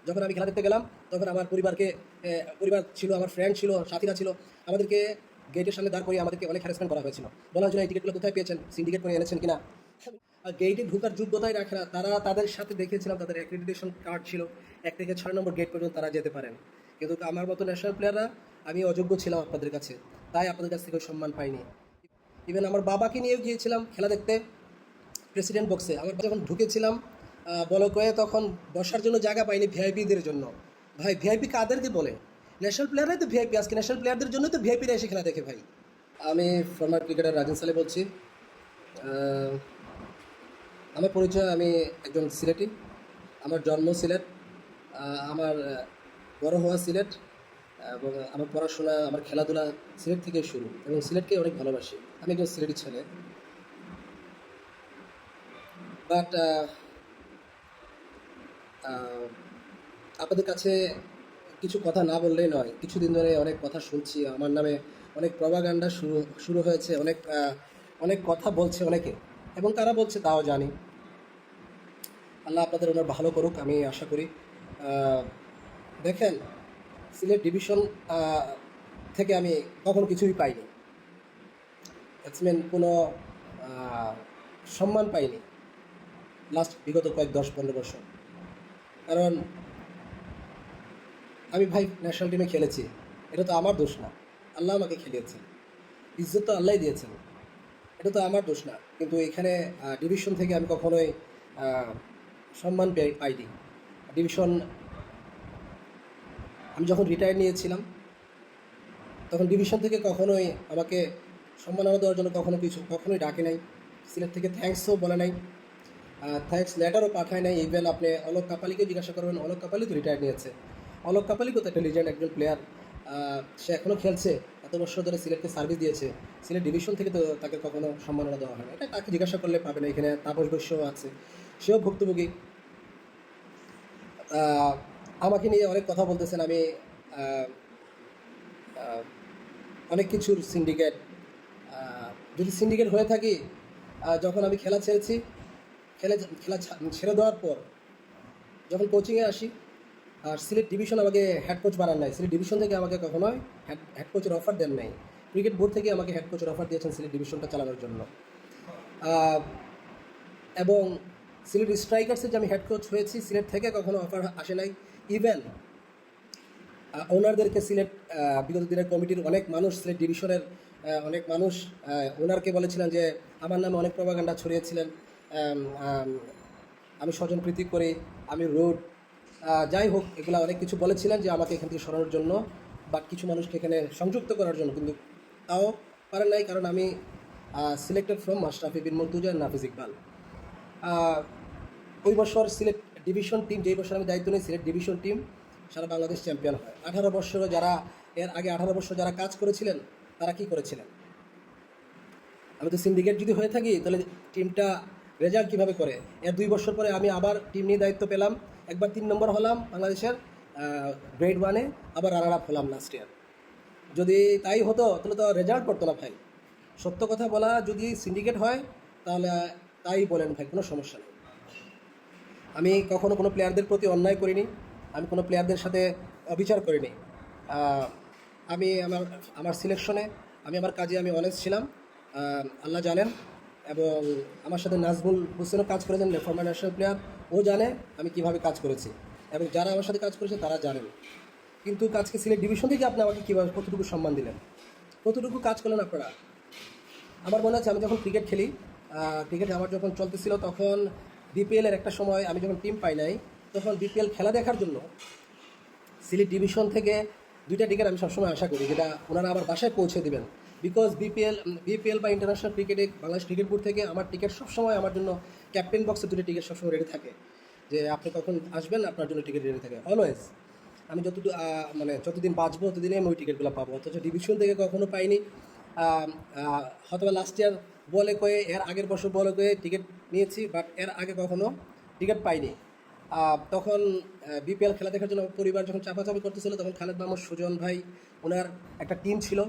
যখন আমি খেলা দেখতে গেলাম তখন আমার পরিবার ছিল, আমার ফ্রেন্ড ছিল, সাথীরা ছিল, আমাদেরকে গেটের সামনে দাঁড় করিয়ে আমাদেরকে অনেক হ্যারাসমেন্ট করা হয়েছিল। বলা হয়েছিল এই টিকিটগুলো কোথায় পেয়েছেন, সিন্ডিকেট করে এনেছেন কিনা। আর গেটে ঢোকার যোগ্যতাই রাখে না তারা। তাদের সাথে দেখেছিলাম তাদের অ্যাক্রিডিটেশন কার্ড ছিল, 1 থেকে 6 নম্বর গেট পর্যন্ত তারা যেতে পারেন। কিন্তু আমার মতো ন্যাশনাল প্লেয়াররা, আমি অযোগ্য ছিলাম আপনাদের কাছে, তাই আপনাদের কাছ থেকে সম্মান পাইনি। ইভেন আমার বাবাকে নিয়েও গিয়েছিলাম খেলা দেখতে প্রেসিডেন্ট বক্সে। আমার যখন ঢুকেছিলাম বলকয়ে, তখন বসার জন্য জায়গা পাইনি ভিআইপিদের জন্য। ভাই ভিআইপি কাদেরকে বলে? ন্যাশনাল প্লেয়াররাই তো ভিআইপি। আজকে ন্যাশনাল প্লেয়ারদের জন্যই তো ভিআইপিরা এসে খেলা দেখে ভাই। আমি ফর্মার ক্রিকেটার রাজিন সালে বলছি। আহ, আমার পরিচয়, আমি একজন সিলেটি। আমার জন্ম সিলেট, আমার বড় হওয়া সিলেট, এবং আমার পড়াশোনা, আমার খেলাধুলা সিলেট থেকে শুরু, এবং সিলেটকে অনেক ভালোবাসি। আমি একজন সিলেটি ছেলে। বাট আপনাদের কাছে কিছু কথা না বললেই নয়। কিছুদিন ধরে অনেক কথা শুনছি, আমার নামে অনেক প্রপাগান্ডা শুরু হয়েছে, অনেক কথা বলছে অনেকে, এবং কারা বলছে তাও জানি। আল্লাহ আপনাদের ওনার ভালো করুক, আমি আশা করি। দেখেন, সিলেট ডিভিশন থেকে আমি কখনো কিছুই পাইনি, ব্যাটসম্যান কোনো সম্মান পাইনি লাস্ট বিগত কয়েক 10-15 বছর। কারণ আমি ভাই ন্যাশনাল টিমে খেলেছি, এটা তো আমার দোষ না। আল্লাহ আমাকে খেলিয়েছেন, ইজ্জত তো আল্লাহই দিয়েছেন, এটা তো আমার দোষ না। কিন্তু এখানে ডিভিশন থেকে আমি কখনোই সম্মান পাইনি। ডিভিশন, আমি যখন রিটায়ার নিয়েছিলাম তখন ডিভিশন থেকে কখনোই আমাকে সম্মাননা দেওয়ার জন্য কখনোই ডাকে নাই। সিলেট থেকে থ্যাঙ্কসও বলে নাই, থ্যাঙ্কস লেটারও পাঠায় নাই। ইভেন আপনি অলোক কাপালিকে জিজ্ঞাসা করবেন, অলোক কাপালি তো রিটায়ার নিয়েছে। অলোক কাপালিও তো একটা লিজেন্ড, একজন প্লেয়ার, সে এখনও খেলছে, এত বছর ধরে সিলেটকে সার্ভিস দিয়েছে। সিলেট ডিভিশন থেকে তো তাকে কখনো সম্মাননা দেওয়া হয় না। এটা তাকে জিজ্ঞাসা করলে পাবে না। এখানে তাপস বৈশ্যও আছে, সেও ভুক্তভোগী। আমাকে নিয়ে অনেক কথা বলতেছেন, আমি আহ, অনেক কিছুর সিন্ডিকেট। যদি সিন্ডিকেট হয়ে থাকি, যখন আমি খেলা ছেড়েছি, খেলা ছেড়ে দেওয়ার পর যখন কোচিংয়ে আসি, আর সিলেট ডিভিশন আমাকে হেড কোচ বানান নাই। সিলেট ডিভিশন থেকে আমাকে কখনোই হেড কোচের অফার দেন নাই। ক্রিকেট বোর্ড থেকে আমাকে হেড কোচের অফার দিয়েছেন সিলেট ডিভিশনটা চালানোর জন্য। এবং সিলেট স্ট্রাইকার্সের যে আমি হেড কোচ হয়েছি, সিলেট থেকে কখনো অফার আসে নাই। ইভেন ওনারদেরকে সিলেট বিগত দিনের কমিটির অনেক মানুষ, সিলেট ডিভিশনের অনেক মানুষ ওনারকে বলেছিলেন যে আমার নামে অনেক প্রপাগান্ডা ছড়িয়েছিলেন, আমি স্বজনপ্রীতি করি, আমি রুড, যাই হোক, এগুলো অনেক কিছু বলেছিলেন যে আমাকে এখান থেকে সরানোর জন্য, বাট কিছু মানুষকে এখানে সংযুক্ত করার জন্য। কিন্তু তাও পারেন নাই, কারণ আমি সিলেক্টেড ফ্রম মাশরাফি বিন মুর্তজা আর নাফিজ ইকবাল। ওই বছর সিলেট ডিভিশন টিম, যেই বছর আমি দায়িত্ব নিই, সিলেট ডিভিশন টিম সারা বাংলাদেশ চ্যাম্পিয়ন হয়। 18 বছরে যারা, এর আগে 18 বছর যারা কাজ করেছিলেন, তারা কি করেছিলেন? আমি তো সিন্ডিকেট যদি হয়ে থাকি, তাহলে টিমটা রেজাল্ট কীভাবে করে? এর 2 বছর পরে আমি আবার টিম নিয়ে দায়িত্ব পেলাম, একবার 3 নম্বর হলাম বাংলাদেশের গ্রেড 1-এ, আবার রানার আপ হলাম লাস্ট ইয়ার। যদি তাই হতো তাহলে তো রেজাল্ট করতো না ভাই। সত্য কথা বলা, যদি সিন্ডিকেট হয় তাহলে তাই বলেন ভাই, কোনো সমস্যা নেই। আমি কখনো কোনো প্লেয়ারদের প্রতি অন্যায় করিনি, আমি কোনো প্লেয়ারদের সাথে অবিচার করিনি। আমি আমার সিলেকশনে, আমি আমার কাজে আমি অনেস্ট ছিলাম, আল্লাহ জানেন। এবং আমার সাথে নাজমুল হোসেনও কাজ করেছেন, ফর্মার ন্যাশনাল প্লেয়ার, ও জানে আমি কিভাবে কাজ করেছি, এবং যারা আমার সাথে কাজ করেছে তারা জানেন। কিন্তু কাজকে সিলেট ডিভিশন থেকে আপনি আমাকে কীভাবে, কতটুকু সম্মান দিলেন, কতটুকু কাজ করলেন আপনারা? আমার মনে আছে আমি যখন ক্রিকেট খেলি, ক্রিকেট আমার যখন চলতেছিল, তখন বিপিএলের একটা সময় আমি যখন টিম পাই নাই, তখন বিপিএল খেলা দেখার জন্য সিলেট ডিভিশন থেকে 2টা টিকিট আমি সবসময় আশা করি, যেটা ওনারা আমার বাসায় পৌঁছে দেবেন। বিকজ বিপিএল বা ইন্টারন্যাশনাল ক্রিকেটে বাংলাদেশ ক্রিকেট বোর্ড থেকে আমার টিকিট সবসময় আমার জন্য ক্যাপ্টেন বক্সে 2টা টিকিট সবসময় রেডি থাকে, যে আপনি কখন আসবেন আপনার জন্য টিকিট রেডি থাকে অলওয়েজ। আমি যতদিন বাঁচবো ততদিনে আমি ওই টিকিটগুলো পাবো, অথচ ডিভিশন থেকে কখনো পাইনি। হয়তো লাস্ট ইয়ার বলে কয়ে, এর আগের বছর বলে কয়ে টিকিট নিয়েছি, বাট এর আগে কখনো টিকিট পাইনি। তখন বিপিএল খেলা দেখার জন্য পরিবার যখন চাপাচাপি করতেছিল, তখন খালেদ মাহমুদ সুজন ভাই, ওনার একটা টিম ছিল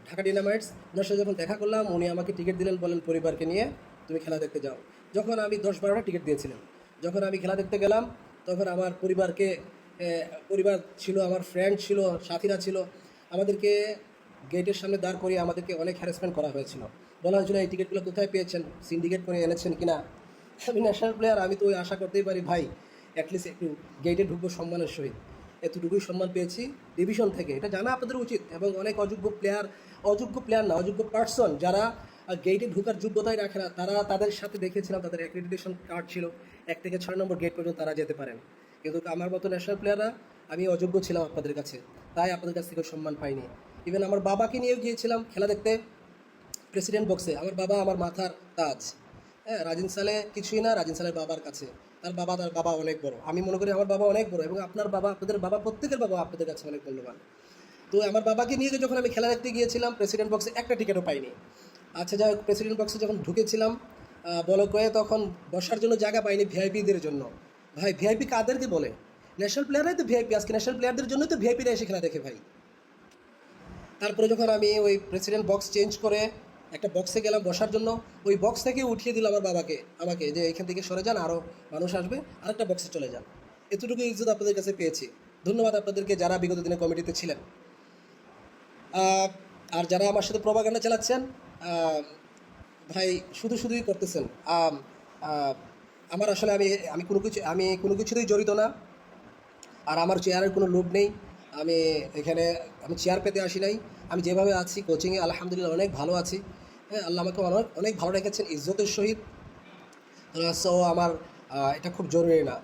ঢাকা ডিনামাইটস, ওনার সাথে যখন দেখা করলাম, উনি আমাকে টিকিট দিলেন, বলেন পরিবারকে নিয়ে তুমি খেলা দেখতে যাও। যখন আমি 10-12টা টিকিট দিয়েছিলাম, যখন আমি খেলা দেখতে গেলাম, তখন আমার পরিবার ছিল, আমার ফ্রেন্ড ছিল, সাথীরা ছিল। আমাদেরকে গেটের সামনে দাঁড় করিয়ে আমাদেরকে অনেক হ্যারাসমেন্ট করা হয়েছিল। বলা হয়েছিল এই টিকিটগুলো কোথায় পেয়েছেন, সিন্ডিকেট করে এনেছেন কিনা। আমি ন্যাশনাল প্লেয়ার, আমি তো ওই আশা করতেই পারি ভাই অ্যাটলিস্ট একটু গেটে ঢুকবো সম্মানের সহিত। এতটুকুই সম্মান পেয়েছি ডিভিশন থেকে, এটা জানা আপনাদের উচিত। এবং অনেক অযোগ্য প্লেয়ার না, অযোগ্য পার্সন যারা গেটে ঢোকার যোগ্যতাই রাখে না, তাদের সাথে দেখেছিলাম তাদের অ্যাক্রেডিটেশন কার্ড ছিল 1 থেকে 6 নম্বর গেট পর্যন্ত তারা যেতে পারেন। কিন্তু আমার মতো ন্যাশনাল প্লেয়াররা, আমি অযোগ্য ছিলাম আপনাদের কাছে, তাই আপনাদের কাছ থেকে সম্মান পাইনি। ইভেন আমার বাবাকে নিয়েও গিয়েছিলাম খেলা দেখতে প্রেসিডেন্ট বক্সে। আমার বাবা আমার মাথার তাজ। হ্যাঁ, রাজিন সালে কিছুই না রাজিন সালের বাবার কাছে। তার বাবা অনেক বড়, আমি মনে করি আমার বাবা অনেক বড়, এবং আপনাদের বাবা, প্রত্যেকের বাবা আপনাদের কাছে অনেক মূল্যবান। তো আমার বাবাকে নিয়ে যখন আমি খেলা দেখতে গিয়েছিলাম প্রেসিডেন্ট বক্সে, একটা টিকিটও পাইনি। আচ্ছা যাই হোক, প্রেসিডেন্ট বক্সে যখন ঢুকেছিলাম বলকয়ে, তখন বসার জন্য জায়গা পাইনি ভিআইপিদের জন্য। ভাই ভিআইপি কাদেরকে বলে? ন্যাশনাল প্লেয়াররাই তো ভিআইপি। আজকে ন্যাশনাল প্লেয়ারদের জন্যই তো ভিআইপিরা এসে খেলা দেখে ভাই। তারপরে যখন আমি ওই প্রেসিডেন্ট বক্স চেঞ্জ করে একটা বক্সে গেলাম বসার জন্য, ওই বক্স থেকে উঠিয়ে দিল আমার বাবাকে, আমাকে, যে এখান থেকে সরে যান, আরও মানুষ আসবে, আরেকটা বক্সে চলে যান। এতটুকু ইজ্জত আপনাদের কাছে পেয়েছি। ধন্যবাদ আপনাদেরকে যারা বিগত দিনে কমিটিতে ছিলেন। আর যারা আমার সাথে প্রপাগান্ডা চালাচ্ছেন, ভাই শুধুই করতেছেন। আমার আসলে আমি কোনো কিছুতেই জড়িত না। আর আমার চেয়ারের কোনো লোভ নেই। আমি চেয়ার পেতে আসি নাই। আমি যেভাবে আছি কোচিংয়ে আলহামদুলিল্লাহ অনেক ভালো আছি। হ্যাঁ, আল্লাহ আমাকে অনেক ভালো রেখেছেন ইজ্জতের সহিত। সো আমার এটা খুব জরুরি না।